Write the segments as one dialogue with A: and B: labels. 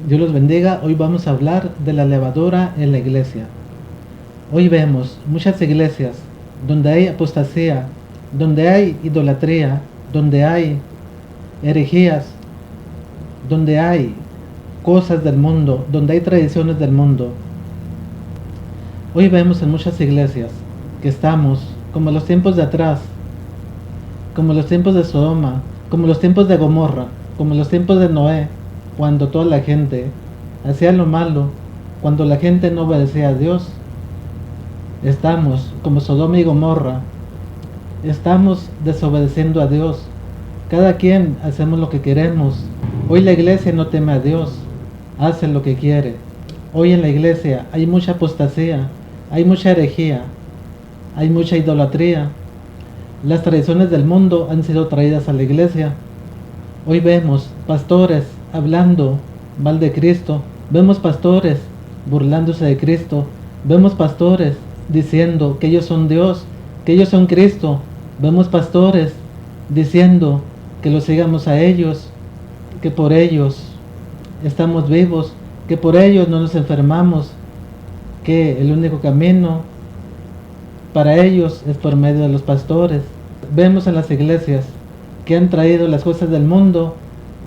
A: Dios los bendiga. Hoy vamos a hablar de la levadura en la iglesia. Hoy vemos muchas iglesias donde hay apostasía, donde hay idolatría, donde hay herejías, donde hay cosas del mundo, donde hay tradiciones del mundo. Hoy vemos en muchas iglesias que estamos como los tiempos de atrás, como los tiempos de Sodoma, como los tiempos de Gomorra, como los tiempos de Noé, cuando toda la gente hacía lo malo, cuando la gente no obedecía a Dios. Estamos como Sodoma y Gomorra, estamos desobedeciendo a Dios. Cada quien hacemos lo que queremos. Hoy la iglesia no teme a Dios, hace lo que quiere. Hoy en la iglesia hay mucha apostasía, hay mucha herejía, hay mucha idolatría. Las tradiciones del mundo han sido traídas a la iglesia. Hoy vemos pastores hablando mal de Cristo, vemos pastores burlándose de Cristo, vemos pastores diciendo que ellos son Dios, que ellos son Cristo, vemos pastores diciendo que los sigamos a ellos, que por ellos estamos vivos, que por ellos no nos enfermamos, que el único camino para ellos es por medio de los pastores. Vemos en las iglesias que han traído las cosas del mundo,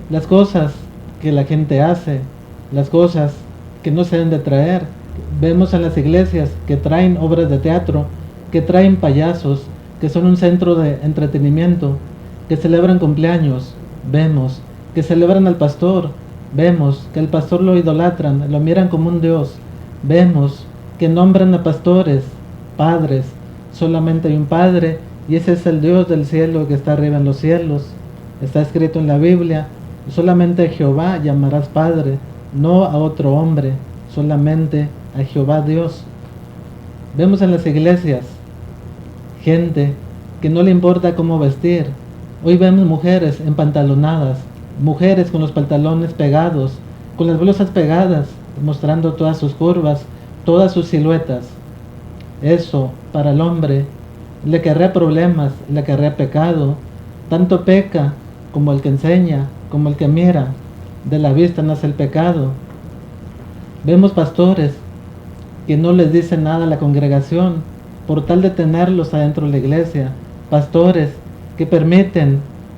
A: las cosas que la gente hace, las cosas que no se deben de traer. Vemos en las iglesias que traen obras de teatro, que traen payasos, que son un centro de entretenimiento, que celebran cumpleaños. Vemos que celebran al pastor, vemos que el pastor lo idolatran, lo miran como un dios. Vemos que nombran a pastores, padres. Solamente hay un Padre y ese es el Dios del cielo que está arriba en los cielos. Está escrito en la Biblia: solamente a Jehová llamarás Padre, no a otro hombre, solamente a Jehová Dios. Vemos en las iglesias gente que no le importa cómo vestir. Hoy vemos mujeres empantalonadas, mujeres con los pantalones pegados, con las blusas pegadas, mostrando todas sus curvas, todas sus siluetas. Eso para el hombre le acarrea problemas, le acarrea pecado. Tanto peca como el que enseña, como el que mira. De la vista nace el pecado. Vemos pastores que no les dicen nada a la congregación por tal de tenerlos adentro de la iglesia. Pastores que permiten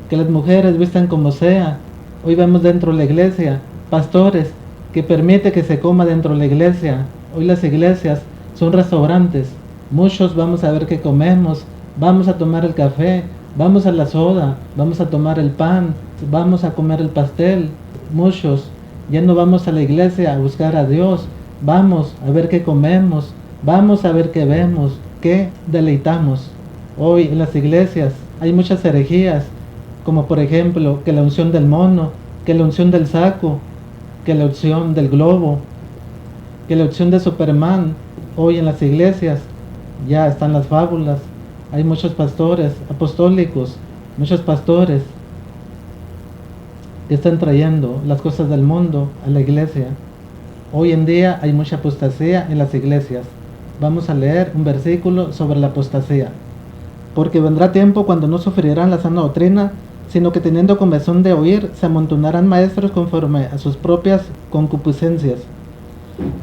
A: que las mujeres vistan como sea. Hoy vemos dentro de la iglesia pastores que permiten que se coma dentro de la iglesia. Hoy las iglesias son restaurantes. Muchos vamos a ver qué comemos, vamos a tomar el café, vamos a la soda, vamos a tomar el pan, vamos a comer el pastel. Muchos ya no vamos a la iglesia a buscar a Dios, vamos a ver qué comemos, vamos a ver qué vemos, qué deleitamos. Hoy en las iglesias hay muchas herejías, como por ejemplo que la unción del mono, que la unción del saco, que la unción del globo, que la unción de Superman. Hoy en las iglesias ya están las fábulas. Hay muchos pastores apostólicos, muchos pastores que están trayendo las cosas del mundo a la iglesia. Hoy en día hay mucha apostasía en las iglesias. Vamos a leer un versículo sobre la apostasía. Porque vendrá tiempo cuando no sufrirán la sana doctrina, sino que teniendo comezón de oír, se amontonarán maestros conforme a sus propias concupiscencias,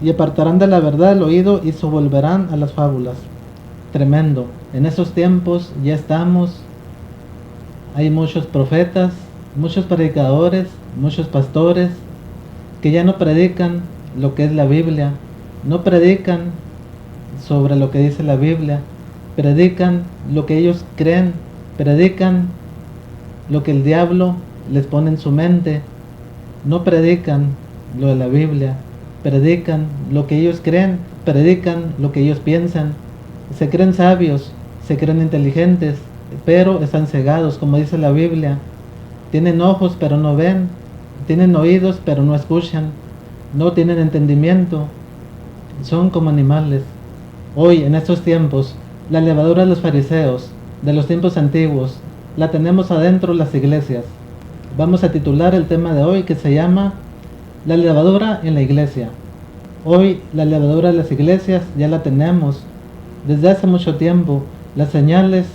A: y apartarán de la verdad el oído y se volverán a las fábulas. Tremendo. En esos tiempos ya estamos. Hay muchos profetas, muchos predicadores, muchos pastores que ya no predican lo que es la Biblia, no predican sobre lo que dice la Biblia, predican lo que ellos creen, predican lo que el diablo les pone en su mente, no predican lo de la Biblia. Predican lo que ellos creen, predican lo que ellos piensan. Se creen sabios, se creen inteligentes, pero están cegados, como dice la Biblia. Tienen ojos pero no ven, tienen oídos pero no escuchan, no tienen entendimiento, son como animales. Hoy en estos tiempos, la levadura de los fariseos, de los tiempos antiguos, la tenemos adentro de las iglesias. Vamos a titular el tema de hoy, que se llama la levadura en la iglesia. Hoy la levadura de las iglesias ya la tenemos. Desde hace mucho tiempo las señales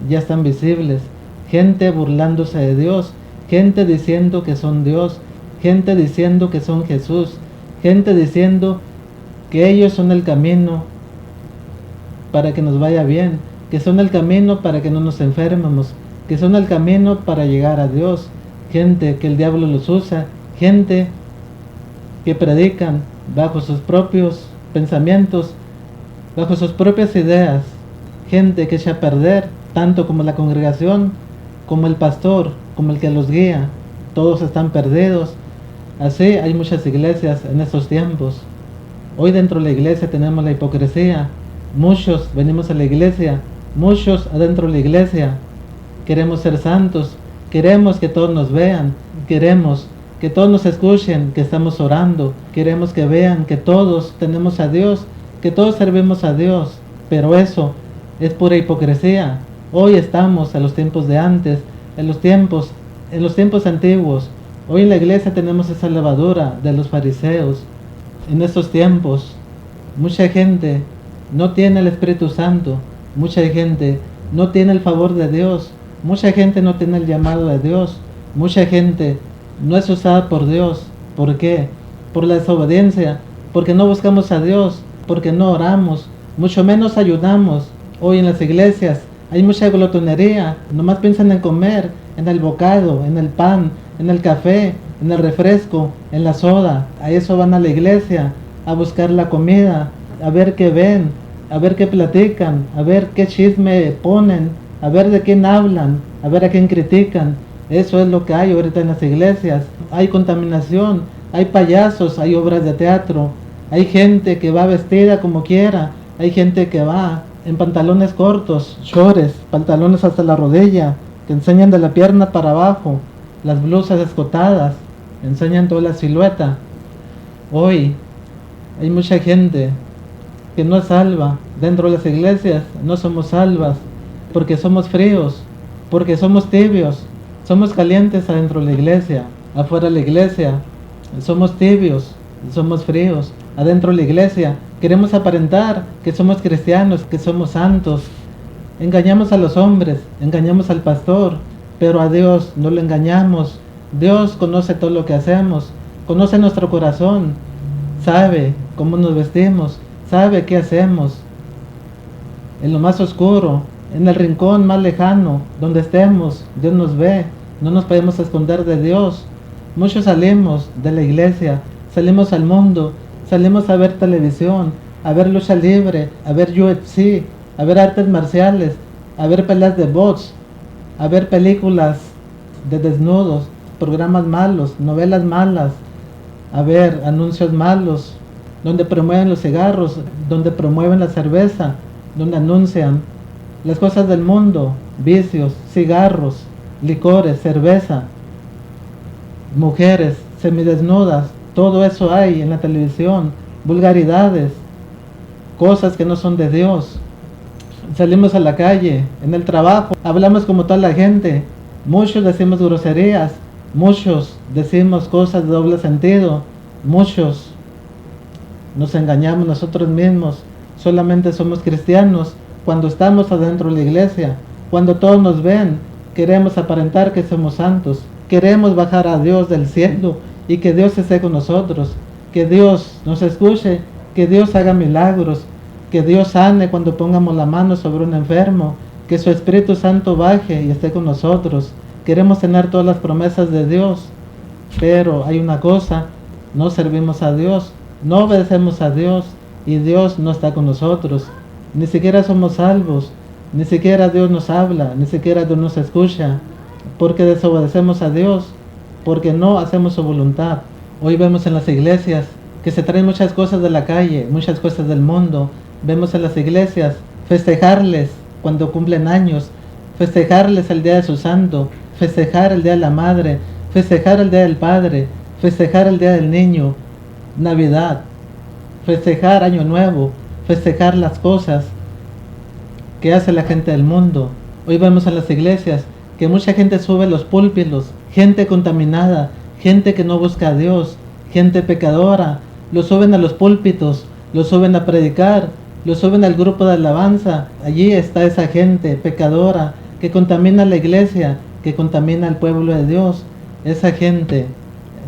A: ya están visibles. Gente burlándose de Dios, gente diciendo que son Dios, gente diciendo que son Jesús, gente diciendo que ellos son el camino para que nos vaya bien, que son el camino para que no nos enfermemos, que son el camino para llegar a Dios, gente que el diablo los usa, gente que predican bajo sus propios pensamientos, bajo sus propias ideas, gente que echa a perder, tanto como la congregación, como el pastor, como el que los guía, todos están perdidos. Así hay muchas iglesias en estos tiempos. Hoy dentro de la iglesia tenemos la hipocresía, muchos venimos a la iglesia, muchos adentro de la iglesia, queremos ser santos, queremos que todos nos vean, queremos que todos nos escuchen, que estamos orando, queremos que vean que todos tenemos a Dios, que todos servimos a Dios, pero eso es pura hipocresía. Hoy estamos en los tiempos de antes, en los tiempos antiguos. Hoy en la iglesia tenemos esa levadura de los fariseos. En estos tiempos, mucha gente no tiene el Espíritu Santo, mucha gente no tiene el favor de Dios, mucha gente no tiene el llamado de Dios, mucha gente no es usada por Dios. ¿Por qué? Por la desobediencia, porque no buscamos a Dios, porque no oramos, mucho menos ayudamos. Hoy en las iglesias hay mucha glotonería, nomás piensan en comer, en el bocado, en el pan, en el café, en el refresco, en la soda. A eso van a la iglesia, a buscar la comida, a ver qué ven, a ver qué platican, a ver qué chisme ponen, a ver de quién hablan, a ver a quién critican. Eso es lo que hay ahorita en las iglesias. Hay contaminación, hay payasos, hay obras de teatro, hay gente que va vestida como quiera, hay gente que va en pantalones cortos, shorts, pantalones hasta la rodilla, que enseñan de la pierna para abajo, las blusas escotadas, enseñan toda la silueta. Hoy hay mucha gente que no es salva. Dentro de las iglesias no somos salvas, porque somos fríos, porque somos tibios, somos calientes adentro de la iglesia, afuera de la iglesia somos tibios, somos fríos. Adentro de la iglesia queremos aparentar que somos cristianos, que somos santos. Engañamos a los hombres, engañamos al pastor, pero a Dios no lo engañamos. Dios conoce todo lo que hacemos, conoce nuestro corazón, sabe cómo nos vestimos, sabe qué hacemos. En lo más oscuro, en el rincón más lejano, donde estemos, Dios nos ve, no nos podemos esconder de Dios. Muchos salimos de la iglesia, salimos al mundo, salimos a ver televisión, a ver lucha libre, a ver UFC, a ver artes marciales, a ver peleas de box, a ver películas de desnudos, programas malos, novelas malas, a ver anuncios malos, donde promueven los cigarros, donde promueven la cerveza, donde anuncian las cosas del mundo, vicios, cigarros, licores, cerveza, mujeres semidesnudas, todo eso hay en la televisión, vulgaridades, cosas que no son de Dios. Salimos a la calle, en el trabajo, hablamos como toda la gente, muchos decimos groserías, muchos decimos cosas de doble sentido, muchos nos engañamos nosotros mismos, solamente somos cristianos cuando estamos adentro de la iglesia, cuando todos nos ven, queremos aparentar que somos santos, queremos bajar a Dios del cielo y que Dios esté con nosotros, que Dios nos escuche, que Dios haga milagros, que Dios sane cuando pongamos la mano sobre un enfermo, que su Espíritu Santo baje y esté con nosotros. Queremos tener todas las promesas de Dios, pero hay una cosa, no servimos a Dios, no obedecemos a Dios y Dios no está con nosotros. Ni siquiera somos salvos, ni siquiera Dios nos habla, ni siquiera Dios nos escucha, porque desobedecemos a Dios, porque no hacemos su voluntad. Hoy vemos en las iglesias que se traen muchas cosas de la calle, muchas cosas del mundo. Vemos en las iglesias festejarles cuando cumplen años, festejarles el día de su santo, festejar el día de la madre, festejar el día del padre, festejar el día del niño, Navidad, festejar Año Nuevo, festejar las cosas que hace la gente del mundo. Hoy vemos en las iglesias que mucha gente sube los púlpitos, gente contaminada, gente que no busca a Dios, gente pecadora, lo suben a los púlpitos, lo suben a predicar, lo suben al grupo de alabanza. Allí está esa gente pecadora que contamina la iglesia, que contamina al pueblo de Dios. Esa gente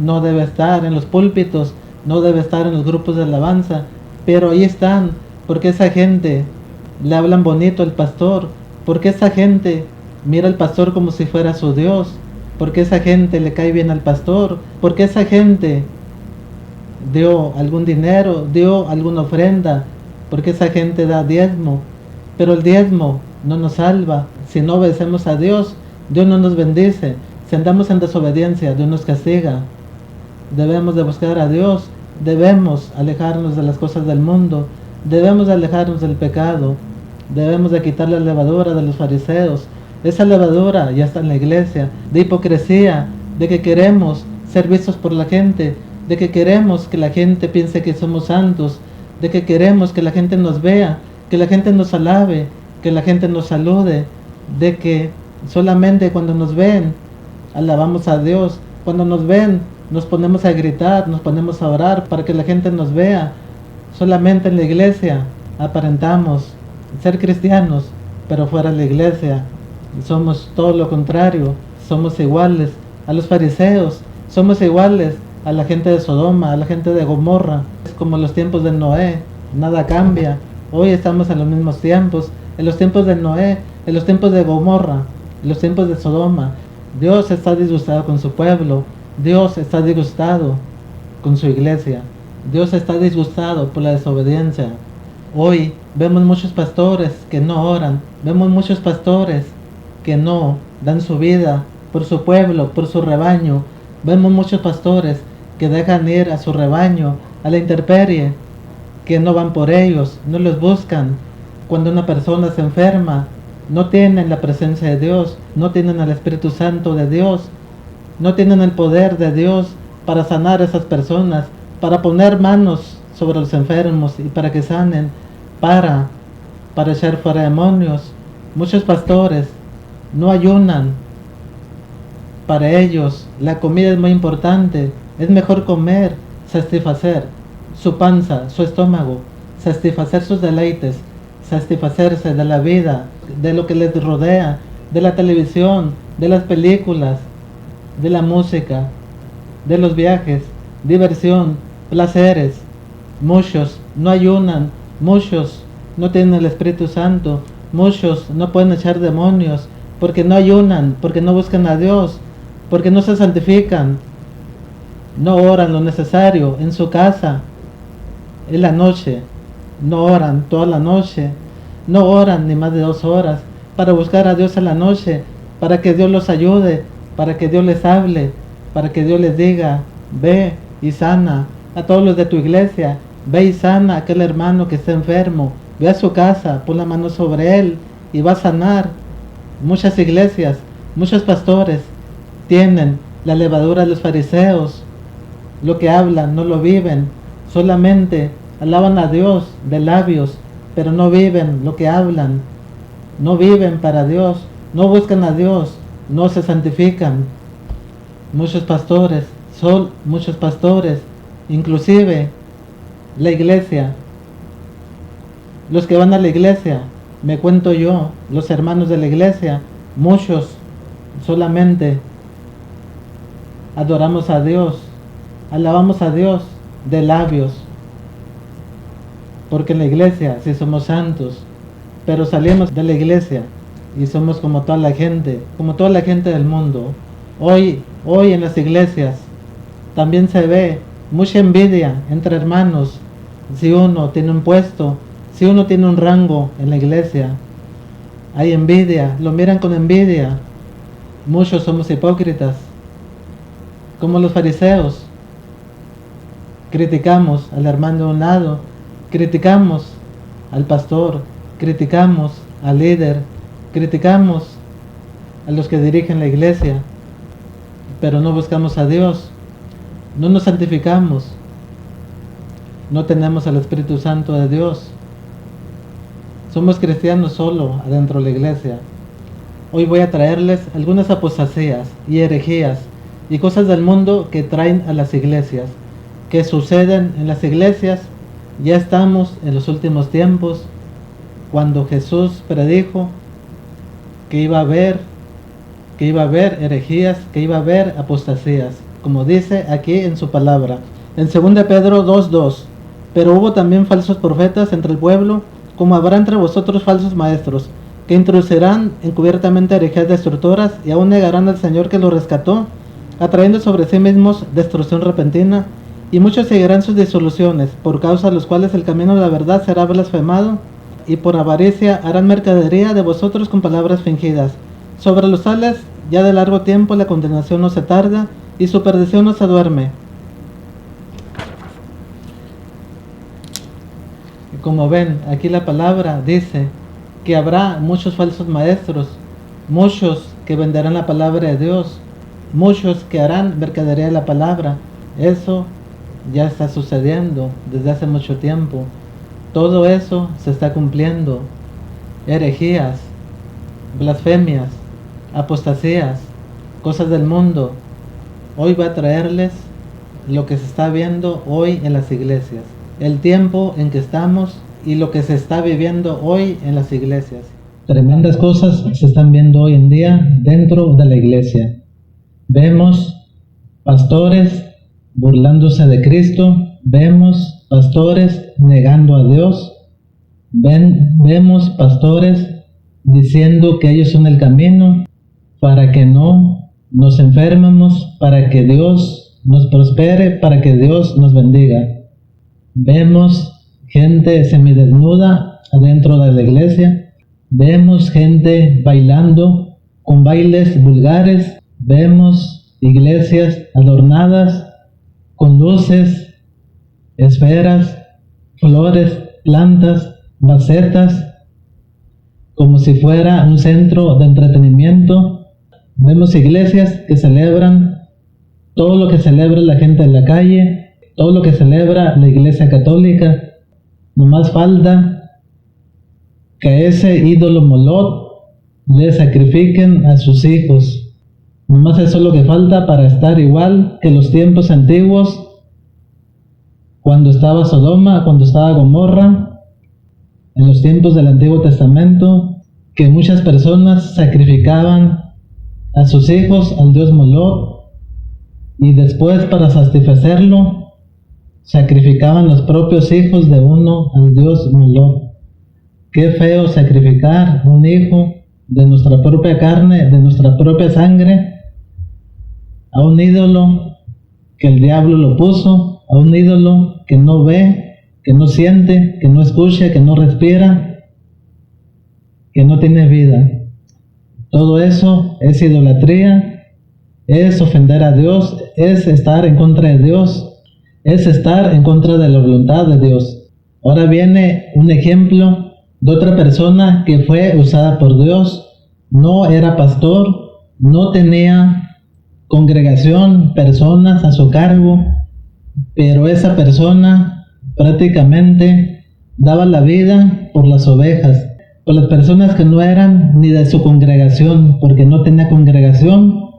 A: no debe estar en los púlpitos, no debe estar en los grupos de alabanza, pero ahí están, porque esa gente le hablan bonito al pastor, porque esa gente mira al pastor como si fuera su Dios, porque esa gente le cae bien al pastor, porque esa gente dio algún dinero, dio alguna ofrenda, porque esa gente da diezmo, pero el diezmo no nos salva. Si no obedecemos a Dios, Dios no nos bendice. Si andamos en desobediencia, Dios nos castiga. Debemos de buscar a Dios, debemos alejarnos de las cosas del mundo, debemos de alejarnos del pecado, debemos de quitar la levadura de los fariseos. Esa levadura ya está en la iglesia, de hipocresía, de que queremos ser vistos por la gente, de que queremos que la gente piense que somos santos, de que queremos que la gente nos vea, que la gente nos alabe, que la gente nos salude, de que solamente cuando nos ven alabamos a Dios, cuando nos ven nos ponemos a gritar, nos ponemos a orar para que la gente nos vea. Solamente en la iglesia aparentamos ser cristianos, pero fuera de la iglesia somos todo lo contrario, somos iguales a los fariseos, somos iguales a la gente de Sodoma, a la gente de Gomorra. Es como los tiempos de Noé, nada cambia. Hoy estamos en los mismos tiempos, en los tiempos de Noé, en los tiempos de Gomorra, en los tiempos de Sodoma. Dios está disgustado con su pueblo, Dios está disgustado con su iglesia, Dios está disgustado por la desobediencia. Hoy vemos muchos pastores que no oran, vemos muchos pastores que no dan su vida por su pueblo, por su rebaño. Vemos muchos pastores que dejan ir a su rebaño a la intemperie, que no van por ellos, no los buscan. Cuando una persona se enferma, no tienen la presencia de Dios, no tienen el Espíritu Santo de Dios, no tienen el poder de Dios para sanar a esas personas, para poner manos sobre los enfermos y para que sanen, para echar fuera demonios. Muchos pastores no ayunan. Para ellos la comida es muy importante, es mejor comer, satisfacer su panza, su estómago, satisfacer sus deleites, satisfacerse de la vida, de lo que les rodea, de la televisión, de las películas, de la música, de los viajes, diversión, placeres. Muchos no ayunan, muchos no tienen el Espíritu Santo, muchos no pueden echar demonios porque no ayunan, porque no buscan a Dios, porque no se santifican, no oran lo necesario en su casa, en la noche, no oran toda la noche, no oran ni más de 2 horas para buscar a Dios en la noche, para que Dios los ayude, para que Dios les hable, para que Dios les diga, ve y sana a todos los de tu iglesia, ve y sana a aquel hermano que está enfermo, ve a su casa, pon la mano sobre él y va a sanar. Muchas iglesias, muchos pastores tienen la levadura de los fariseos, lo que hablan no lo viven, solamente alaban a Dios de labios, pero no viven lo que hablan, no viven para Dios, no buscan a Dios, no se santifican. Muchos pastores, inclusive la iglesia, los que van a la iglesia, me cuento yo, los hermanos de la iglesia, muchos solamente adoramos a Dios, alabamos a Dios de labios, porque en la iglesia sí somos santos, pero salimos de la iglesia y somos como toda la gente del mundo. Hoy en las iglesias también se ve mucha envidia entre hermanos. Si uno tiene un puesto, si uno tiene un rango en la iglesia, hay envidia, lo miran con envidia. Muchos somos hipócritas, como los fariseos. Criticamos al hermano de un lado, criticamos al pastor, criticamos al líder, criticamos a los que dirigen la iglesia, pero no buscamos a Dios, no nos santificamos, no tenemos al Espíritu Santo de Dios. Somos cristianos solo adentro de la iglesia. Hoy voy a traerles algunas apostasías y herejías y cosas del mundo que traen a las iglesias, que suceden en las iglesias. Ya estamos en los últimos tiempos, cuando Jesús predijo que iba a haber herejías, que iba a haber apostasías. como dice aquí en su palabra. En 2 Pedro 2:2, pero hubo también falsos profetas entre el pueblo, como habrá entre vosotros falsos maestros, que introducirán encubiertamente herejías destructoras y aún negarán al Señor que los rescató, atrayendo sobre sí mismos destrucción repentina, y muchos seguirán sus disoluciones, por causa de los cuales el camino de la verdad será blasfemado, y por avaricia harán mercadería de vosotros con palabras fingidas. Sobre los tales, ya de largo tiempo la condenación no se tarda, y su perdición no se duerme. Y como ven, aquí la palabra dice que habrá muchos falsos maestros, muchos que venderán la palabra de Dios, muchos que harán mercadería de la palabra. Eso ya está sucediendo desde hace mucho tiempo. Todo eso se está cumpliendo. Herejías, blasfemias, apostasías, cosas del mundo. Hoy va a traerles lo que se está viendo hoy en las iglesias, el tiempo en que estamos y lo que se está viviendo hoy en las iglesias. Tremendas cosas se están viendo hoy en día dentro de la iglesia. Vemos pastores burlándose de Cristo, vemos pastores negando a Dios, vemos pastores diciendo que ellos son el camino para que no nos enfermemos, para que Dios nos prospere, para que Dios nos bendiga. Vemos gente semidesnuda adentro de la iglesia, vemos gente bailando con bailes vulgares, vemos iglesias adornadas con luces, esferas, flores, plantas, macetas, como si fuera un centro de entretenimiento. Vemos iglesias que celebran todo lo que celebra la gente en la calle, todo lo que celebra la iglesia católica. Nomás falta que a ese ídolo Moloch le sacrifiquen a sus hijos. Nomás eso es lo que falta para estar igual que los tiempos antiguos, cuando estaba Sodoma, cuando estaba Gomorra, en los tiempos del Antiguo Testamento, que muchas personas sacrificaban a sus hijos al dios Moloch, y después, para satisfacerlo, sacrificaban los propios hijos de uno al dios Moloch. Qué feo sacrificar un hijo de nuestra propia carne, de nuestra propia sangre, a un ídolo que el diablo lo puso, a un ídolo que no ve, que no siente, que no escucha, que no respira, que no tiene vida. Todo eso es idolatría, es ofender a Dios, es estar en contra de Dios, es estar en contra de la voluntad de Dios. Ahora viene un ejemplo de otra persona que fue usada por Dios. No era pastor, no tenía congregación, personas a su cargo, pero esa persona prácticamente daba la vida por las ovejas, por las personas que no eran ni de su congregación, porque no tenía congregación.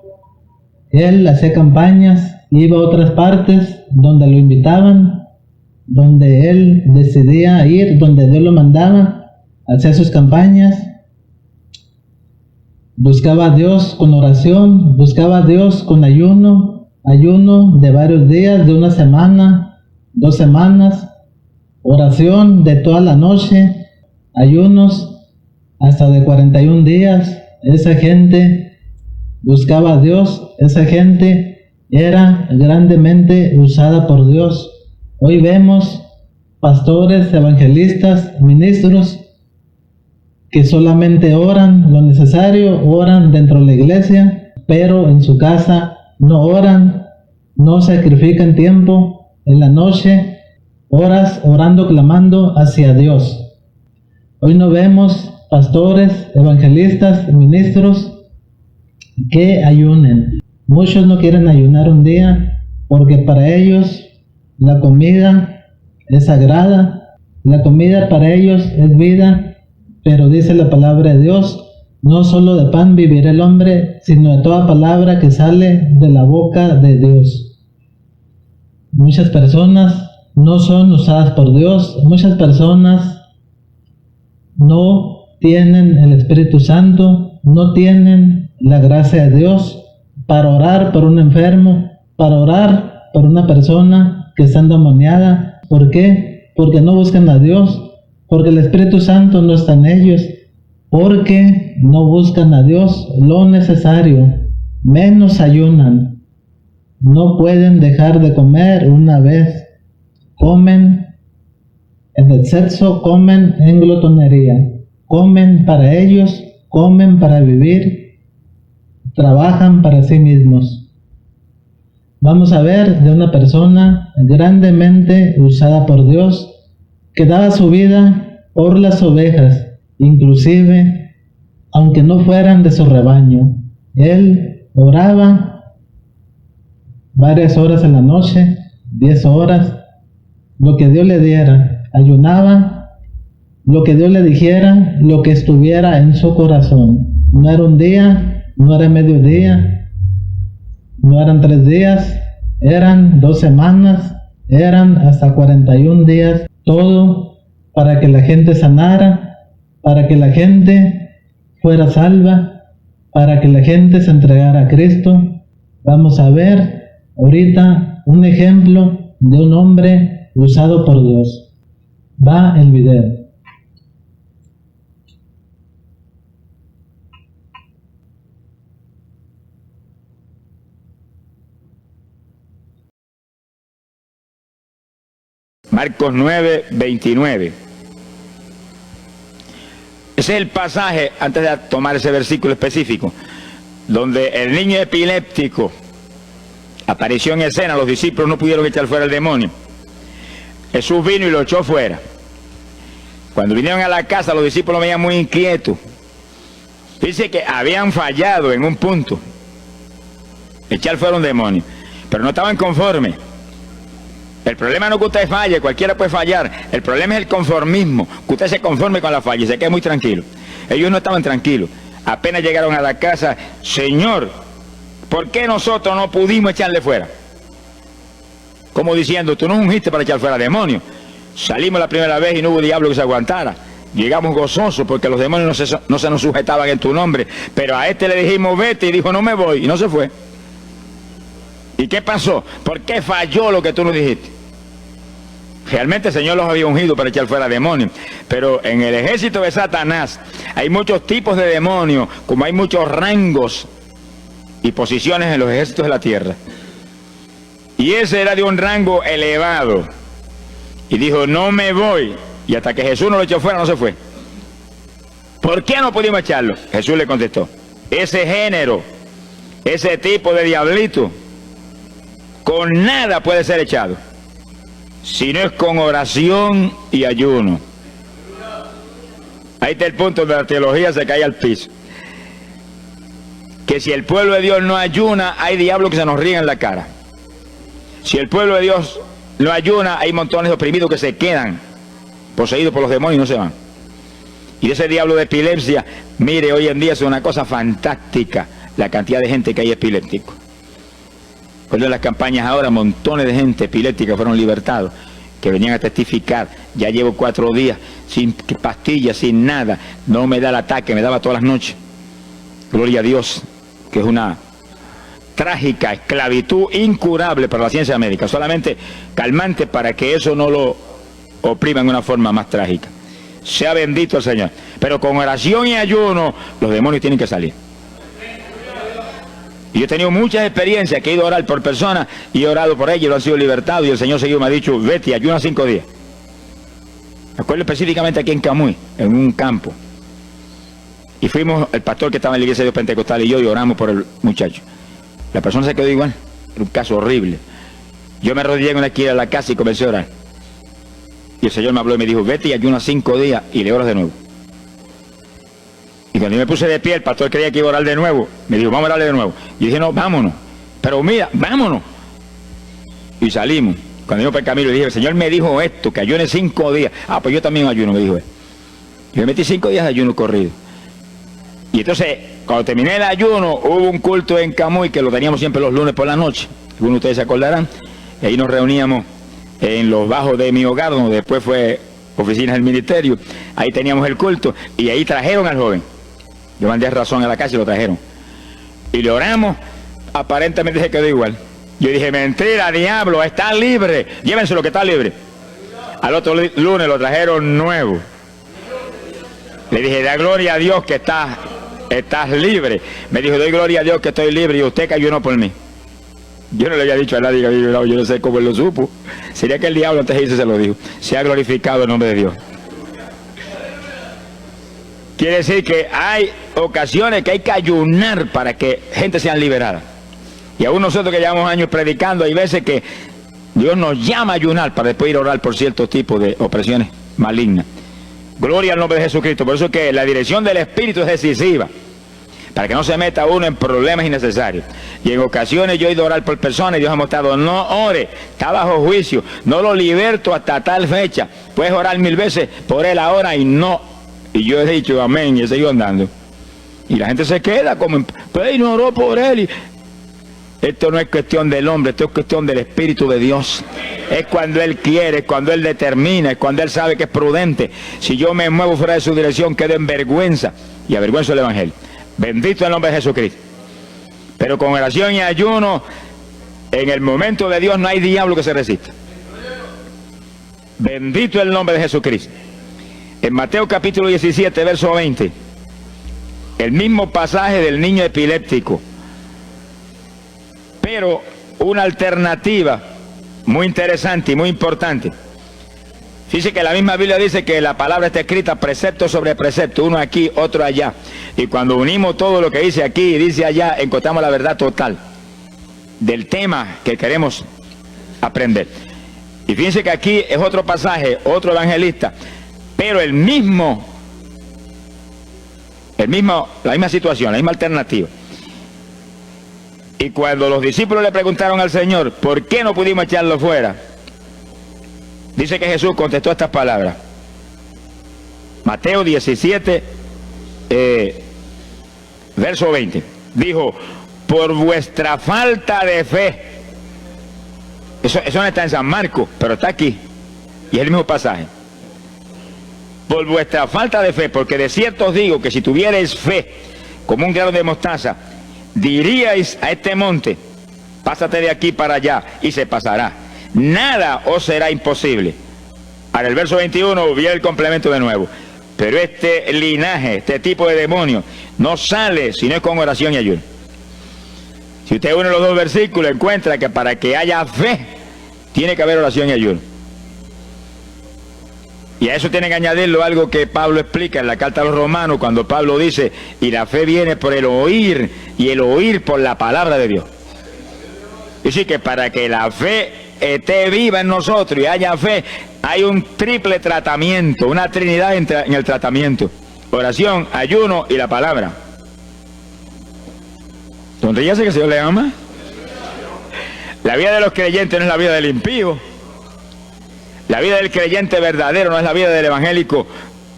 A: Él hacía campañas, iba a otras partes donde lo invitaban, donde él decidía ir, donde Dios lo mandaba, hacía sus campañas, buscaba a Dios con oración, buscaba a Dios con ayuno de varios días, de una semana, 2 semanas, oración de toda la noche, ayunos hasta de 41 días. Esa gente buscaba a Dios, esa gente era grandemente usada por Dios. Hoy vemos pastores, evangelistas, ministros que solamente oran lo necesario, oran dentro de la iglesia, pero en su casa no oran, no sacrifican tiempo en la noche, horas orando, clamando hacia Dios. Hoy no vemos pastores, evangelistas, ministros que ayunen. Muchos no quieren ayunar un día porque para ellos la comida es sagrada, la comida para ellos es vida. Pero dice la palabra de Dios, no solo de pan vivirá el hombre, sino de toda palabra que sale de la boca de Dios. Muchas personas no son usadas por Dios, muchas personas no tienen el Espíritu Santo, no tienen la gracia de Dios para orar por un enfermo, para orar por una persona que está endemoniada. ¿Por qué? Porque no buscan a Dios, porque el Espíritu Santo no está en ellos, porque no buscan a Dios lo necesario, menos ayunan. No pueden dejar de comer una vez. Comen en exceso, comen en glotonería. Comen para ellos, comen para vivir, trabajan para sí mismos. Vamos a ver de una persona grandemente usada por Dios, que daba su vida por las ovejas, inclusive aunque no fueran de su rebaño. Él oraba varias horas en la noche, 10 horas, lo que Dios le diera. Ayunaba, lo que Dios le dijera, lo que estuviera en su corazón. No era un día, no era mediodía, no eran 3 días, eran 2 semanas, eran hasta 41 días, todo para que la gente sanara, para que la gente fuera salva, para que la gente se entregara a Cristo. Vamos a ver ahorita un ejemplo de un hombre usado por Dios. Va el video.
B: Marcos 9, 29. Ese es el pasaje, antes de tomar ese versículo específico, donde el niño epiléptico apareció en escena. Los discípulos no pudieron echar fuera el demonio. Jesús vino y lo echó fuera. Cuando vinieron a la casa, los discípulos lo veían muy inquietos. Dice que habían fallado en un punto, echar fuera un demonio, pero no estaban conformes. El problema no es que usted falle, cualquiera puede fallar. El problema es el conformismo, que usted se conforme con la falla y se quede muy tranquilo. Ellos no estaban tranquilos. Apenas llegaron a la casa, Señor, ¿por qué nosotros no pudimos echarle fuera? Como diciendo, tú no ungiste para echar fuera demonios. Salimos la primera vez y no hubo diablo que se aguantara. Llegamos gozosos porque los demonios no se nos sujetaban en tu nombre. Pero a este le dijimos, vete, y dijo, no me voy, y no se fue. ¿Y qué pasó? ¿Por qué falló lo que tú nos dijiste? Realmente el Señor los había ungido para echar fuera demonios. Pero en el ejército de Satanás hay muchos tipos de demonios, como hay muchos rangos y posiciones en los ejércitos de la tierra. Y ese era de un rango elevado. Y dijo, no me voy. Y hasta que Jesús no lo echó fuera, no se fue. ¿Por qué no pudimos echarlo? Jesús le contestó, ese género, ese tipo de diablito, con nada puede ser echado, si no es con oración y ayuno. Ahí está el punto donde la teología se cae al piso. Que si el pueblo de Dios no ayuna, hay diablos que se nos ríen en la cara. Si el pueblo de Dios no ayuna, hay montones de oprimidos que se quedan poseídos por los demonios y no se van. Y de ese diablo de epilepsia, mire, hoy en día es una cosa fantástica la cantidad de gente que hay epiléptico. Cuando en las campañas ahora, montones de gente epiléptica fueron libertados, que venían a testificar. Ya llevo 4 días sin pastillas, sin nada, no me da el ataque, me daba todas las noches. Gloria a Dios, que es una trágica esclavitud incurable para la ciencia médica, solamente calmante para que eso no lo oprima en una forma más trágica. Sea bendito el Señor. Pero con oración y ayuno, los demonios tienen que salir. Y yo he tenido muchas experiencias que he ido a orar por personas y he orado por ellos y lo han sido libertados, y el Señor seguido me ha dicho, vete, ayuna 5 días. Me acuerdo específicamente aquí en Camuy, en un campo. Y fuimos, el pastor que estaba en la iglesia de Dios Pentecostal y yo, y oramos por el muchacho. La persona se quedó igual, era un caso horrible. Yo me arrodillé en una esquina de la casa y comencé a orar. Y el Señor me habló y me dijo, vete y ayuna 5 días y le oras de nuevo. Y cuando yo me puse de pie, el pastor creía que iba a orar de nuevo. Me dijo, vamos a orarle de nuevo. Y dije, no, vámonos. Pero mira, vámonos. Y salimos. Cuando yo por el camino le dije, el Señor me dijo esto, que ayune 5 días. Ah, pues yo también ayuno, me dijo él. Yo me metí 5 días de ayuno corrido. Y entonces, cuando terminé el ayuno, hubo un culto en Camuy, que lo teníamos siempre los lunes por la noche. Algunos de ustedes se acordarán. Y ahí nos reuníamos en los bajos de mi hogar, donde después fue oficinas del ministerio. Ahí teníamos el culto y ahí trajeron al joven. Yo mandé razón a la casa y lo trajeron. Y le oramos, aparentemente se quedó igual. Yo dije, mentira, diablo, está libre. Llévense lo que está libre. Al otro lunes lo trajeron nuevo. Le dije, da gloria a Dios que estás libre. Me dijo, doy gloria a Dios que estoy libre y usted que ayunó por mí. Yo no le había dicho a nadie que había ayunado, yo no sé cómo él lo supo. Sería que el diablo antes de irse se lo dijo. Se ha glorificado el nombre de Dios. Quiere decir que hay ocasiones que hay que ayunar para que gente sea liberada. Y aún nosotros que llevamos años predicando, hay veces que Dios nos llama a ayunar para después ir a orar por ciertos tipos de opresiones malignas. Gloria al nombre de Jesucristo. Por eso es que la dirección del Espíritu es decisiva, para que no se meta uno en problemas innecesarios. Y en ocasiones yo he ido a orar por personas y Dios ha mostrado, no ore, está bajo juicio, no lo liberto hasta tal fecha. Puedes orar 1000 veces por él ahora y no. Y yo he dicho amén y he seguido andando. Y la gente se queda como, pues no oró por él. Esto no es cuestión del hombre, esto es cuestión del Espíritu de Dios. Es cuando Él quiere, es cuando Él determina, es cuando Él sabe que es prudente. Si yo me muevo fuera de su dirección, quedo en vergüenza y avergüenzo el Evangelio. Bendito el nombre de Jesucristo. Pero con oración y ayuno, en el momento de Dios no hay diablo que se resista. Bendito el nombre de Jesucristo. En Mateo capítulo 17, verso 20, el mismo pasaje del niño epiléptico, pero una alternativa muy interesante y muy importante. Fíjese que la misma Biblia dice que la palabra está escrita precepto sobre precepto, uno aquí, otro allá. Y cuando unimos todo lo que dice aquí y dice allá, encontramos la verdad total del tema que queremos aprender. Y fíjense que aquí es otro pasaje, otro evangelista, pero la misma situación, la misma alternativa. Y cuando los discípulos le preguntaron al Señor, ¿por qué no pudimos echarlo fuera? Dice que Jesús contestó estas palabras. Mateo 17, verso 20. Dijo, por vuestra falta de fe. Eso no está en San Marcos, pero está aquí. Y es el mismo pasaje. Por vuestra falta de fe, porque de cierto os digo que si tuvierais fe como un grano de mostaza, diríais a este monte, pásate de aquí para allá, y se pasará. Nada os será imposible. Ahora el verso 21 viene el complemento de nuevo. Pero este linaje, este tipo de demonio, no sale si no es con oración y ayuno. Si usted une los dos versículos, encuentra que para que haya fe, tiene que haber oración y ayuno. Y a eso tiene que añadirlo algo que Pablo explica en la carta a los Romanos, cuando Pablo dice, y la fe viene por el oír, y el oír por la palabra de Dios. Y así que para que la fe esté viva en nosotros y haya fe, hay un triple tratamiento, una trinidad en el tratamiento: oración, ayuno y la palabra. ¿Dónde ya sé que el Señor le ama? La vida de los creyentes no es la vida del impío. La vida del creyente verdadero no es la vida del evangélico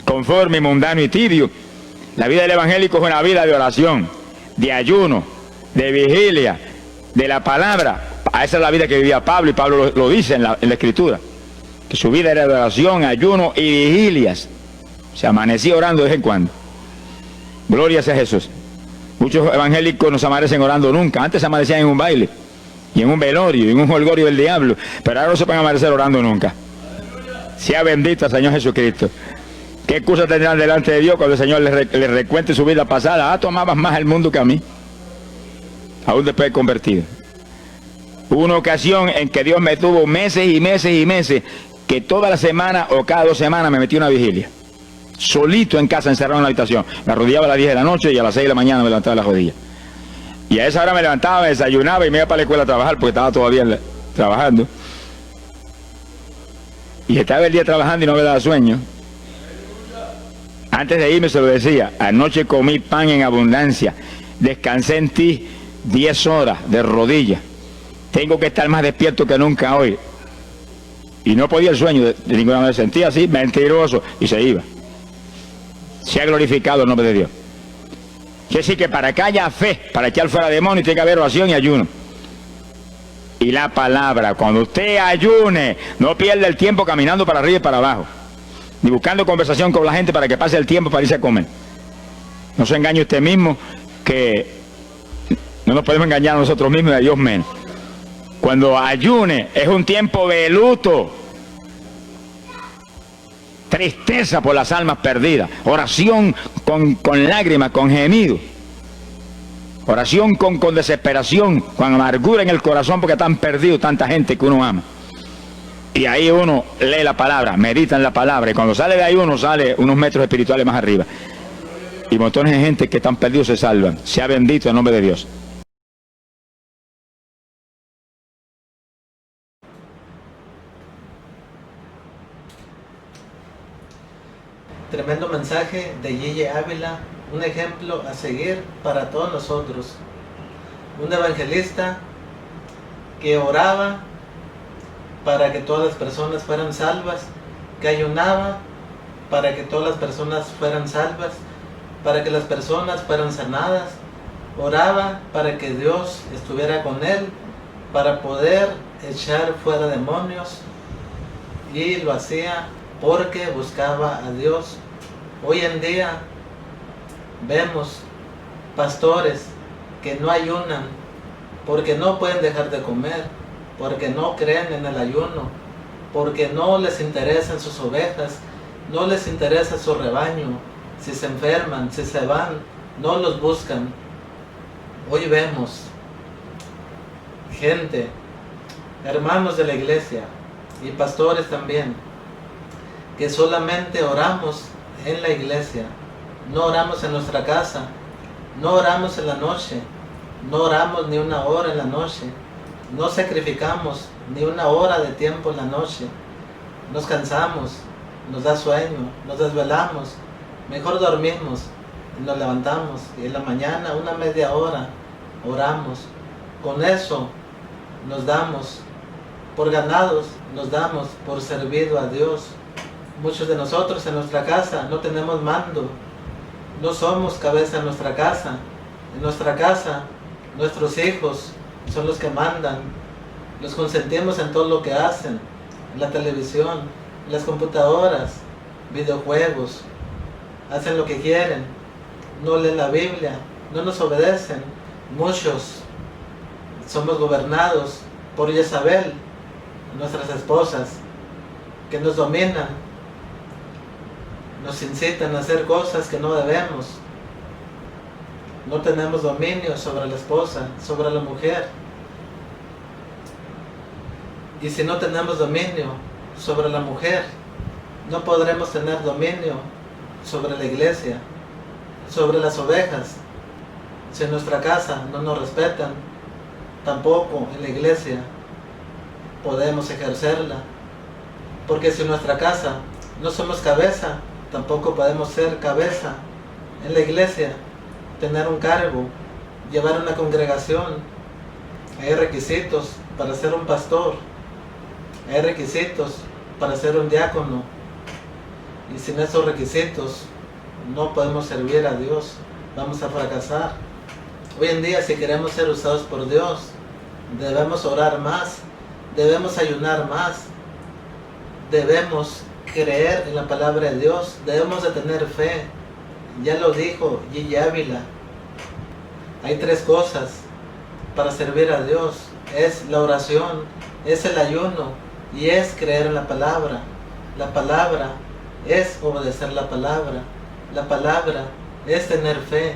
B: conforme, mundano y tibio. La vida del evangélico es una vida de oración, de ayuno, de vigilia, de la palabra. Esa es la vida que vivía Pablo, y Pablo lo dice en la Escritura, que su vida era de oración, ayuno y vigilias. Se amanecía orando de vez en cuando. Gloria sea Jesús. Muchos evangélicos no se amanecen orando nunca. Antes se amanecían en un baile, y en un velorio, y en un jolgorio del diablo, pero ahora no se pueden amanecer orando nunca. Sea bendito el Señor Jesucristo. ¿Qué excusa tendrán delante de Dios cuando el Señor les recuente su vida pasada? Tú amabas más al mundo que a mí, aún después de convertido. Hubo una ocasión en que Dios me tuvo meses y meses y meses, que toda la semana o cada 2 semanas me metí una vigilia, solito en casa, encerrado en la habitación. Me arrodillaba a las 10 de la noche y a las 6 de la mañana me levantaba las rodillas. Y a esa hora me levantaba, me desayunaba y me iba para la escuela a trabajar, porque estaba todavía trabajando. Y estaba el día trabajando y no me daba sueño. Antes de irme se lo decía: anoche comí pan en abundancia, descansé en ti 10 horas de rodillas, tengo que estar más despierto que nunca hoy. Y no podía el sueño de ninguna manera. Sentía así, mentiroso, y se iba. Se ha glorificado el nombre de Dios. Quiere decir que para que haya fe, para echar fuera demonios, tiene que haber oración y ayuno. Y la palabra, cuando usted ayune, no pierda el tiempo caminando para arriba y para abajo, ni buscando conversación con la gente para que pase el tiempo para irse a comer. No se engañe usted mismo, que no nos podemos engañar a nosotros mismos y a Dios menos. Cuando ayune es un tiempo de luto, tristeza por las almas perdidas, oración con lágrimas, con gemido, oración con desesperación, con amargura en el corazón porque están perdidos tanta gente que uno ama. Y ahí uno lee la palabra, medita en la palabra, y cuando sale de ahí uno sale unos metros espirituales más arriba. Y montones de gente que están perdidos se salvan. Sea bendito el nombre de Dios.
A: Tremendo mensaje de Gille Ávila, un ejemplo a seguir para todos nosotros. Un evangelista que oraba para que todas las personas fueran salvas, que ayunaba para que todas las personas fueran salvas, para que las personas fueran sanadas, oraba para que Dios estuviera con él, para poder echar fuera demonios, y lo hacía porque buscaba a Dios. Hoy en día vemos pastores que no ayunan porque no pueden dejar de comer, porque no creen en el ayuno, porque no les interesan sus ovejas, no les interesa su rebaño. Si se enferman, si se van, no los buscan. Hoy vemos gente, hermanos de la iglesia y pastores también, que solamente oramos en la iglesia, no oramos en nuestra casa, no oramos en la noche, no oramos ni una hora en la noche, no sacrificamos ni una hora de tiempo en la noche, nos cansamos, nos da sueño, nos desvelamos, mejor dormimos, nos levantamos y en la mañana una media hora oramos. Con eso nos damos por ganados, nos damos por servido a Dios. Muchos de nosotros en nuestra casa no tenemos mando, no somos cabeza en nuestra casa. En nuestra casa nuestros hijos son los que mandan, los consentimos en todo lo que hacen, en la televisión, en las computadoras, videojuegos, hacen lo que quieren, no leen la Biblia, no nos obedecen. Muchos somos gobernados por Jezabel, nuestras esposas, que nos dominan, nos incitan a hacer cosas que no debemos. No tenemos dominio sobre la esposa, sobre la mujer. Y si no tenemos dominio sobre la mujer, no podremos tener dominio sobre la iglesia, sobre las ovejas. Si en nuestra casa no nos respetan, tampoco en la iglesia podemos ejercerla. Porque si en nuestra casa no somos cabeza, tampoco podemos ser cabeza en la iglesia, tener un cargo, llevar una congregación. Hay requisitos para ser un pastor, hay requisitos para ser un diácono, y sin esos requisitos no podemos servir a Dios, vamos a fracasar. Hoy en día, si queremos ser usados por Dios, debemos orar más, debemos ayunar más, debemos creer en la palabra de Dios, debemos de tener fe. Ya lo dijo Gille Ávila, hay tres cosas para servir a Dios: es la oración, es el ayuno y es creer en la palabra. La palabra es obedecer la palabra es tener fe,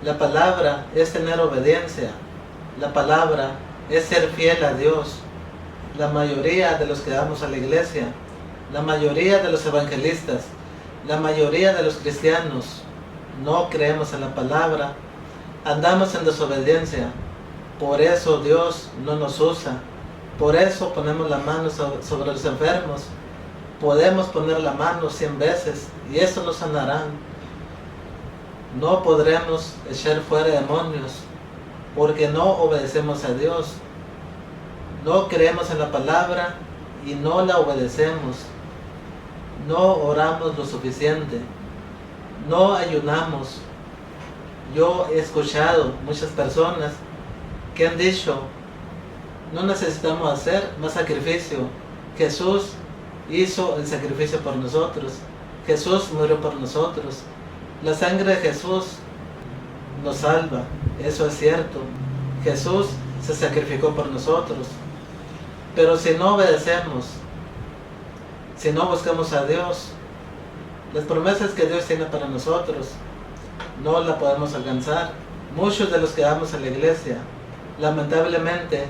A: la palabra es tener obediencia, la palabra es ser fiel a Dios. La mayoría de los que vamos a la iglesia, la mayoría de los evangelistas, la mayoría de los cristianos no creemos en la palabra, andamos en desobediencia. Por eso Dios no nos usa, por eso ponemos la mano sobre los enfermos. Podemos poner la mano 100 veces y eso nos sanarán. No podremos echar fuera demonios porque no obedecemos a Dios. No creemos en la palabra y no la obedecemos. No oramos lo suficiente. No ayunamos. Yo he escuchado muchas personas que han dicho: no necesitamos hacer más sacrificio. Jesús hizo el sacrificio por nosotros. Jesús murió por nosotros. La sangre de Jesús nos salva. Eso es cierto. Jesús se sacrificó por nosotros. Pero si no obedecemos, si no buscamos a Dios, las promesas que Dios tiene para nosotros no las podemos alcanzar. Muchos de los que vamos a la iglesia, lamentablemente,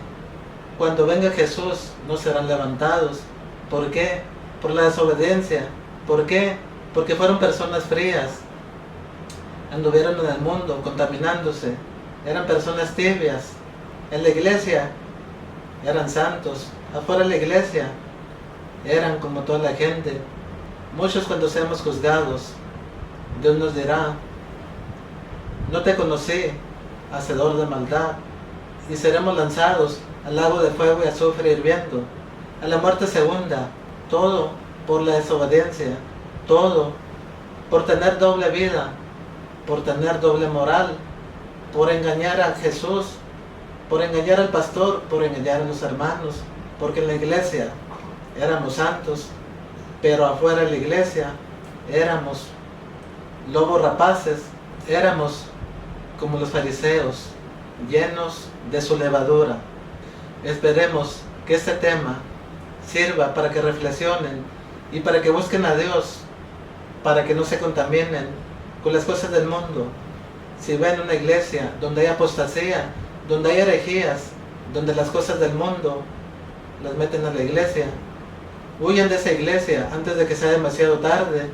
A: cuando venga Jesús no serán levantados. ¿Por qué? Por la desobediencia. ¿Por qué? Porque fueron personas frías, anduvieron en el mundo contaminándose, eran personas tibias. En la iglesia eran santos, afuera de la iglesia eran como toda la gente. Muchos cuando seamos juzgados, Dios nos dirá: no te conocí, hacedor de maldad. Y seremos lanzados al lago de fuego y azufre hirviendo, a la muerte segunda. Todo por la desobediencia, todo por tener doble vida, por tener doble moral, por engañar a Jesús, por engañar al pastor, por engañar a los hermanos. Porque en la iglesia éramos santos, pero afuera de la iglesia éramos lobos rapaces, éramos como los fariseos, llenos de su levadura. Esperemos que este tema sirva para que reflexionen y para que busquen a Dios, para que no se contaminen con las cosas del mundo. Si ven una iglesia donde hay apostasía, donde hay herejías, donde las cosas del mundo las meten a la iglesia, huyan de esa iglesia antes de que sea demasiado tarde,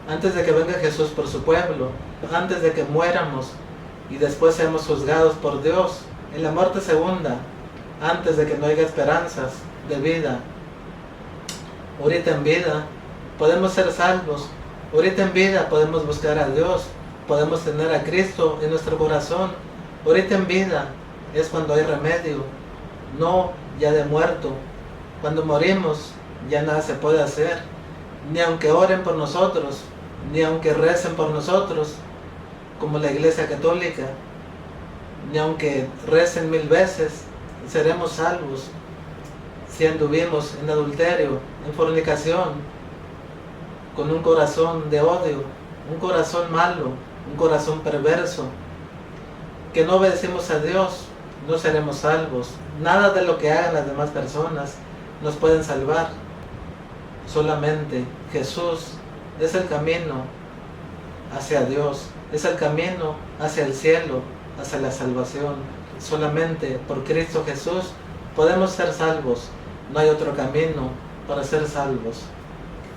A: antes de que venga Jesús por su pueblo, antes de que muéramos y después seamos juzgados por Dios en la muerte segunda, antes de que no haya esperanzas de vida. Ahorita en vida podemos ser salvos, ahorita en vida podemos buscar a Dios, podemos tener a Cristo en nuestro corazón. Ahorita en vida es cuando hay remedio, no ya de muerto. Cuando morimos ya nada se puede hacer, ni aunque oren por nosotros, ni aunque recen por nosotros, como la Iglesia Católica, ni aunque recen 1000 veces, seremos salvos si anduvimos en adulterio, en fornicación, con un corazón de odio, un corazón malo, un corazón perverso, que no obedecemos a Dios. No seremos salvos. Nada de lo que hagan las demás personas nos pueden salvar. Solamente Jesús es el camino hacia Dios, es el camino hacia el cielo, hacia la salvación. Solamente por Cristo Jesús podemos ser salvos. No hay otro camino para ser salvos.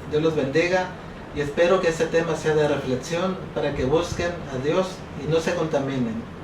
A: Dios los bendiga y espero que este tema sea de reflexión para que busquen a Dios y no se contaminen.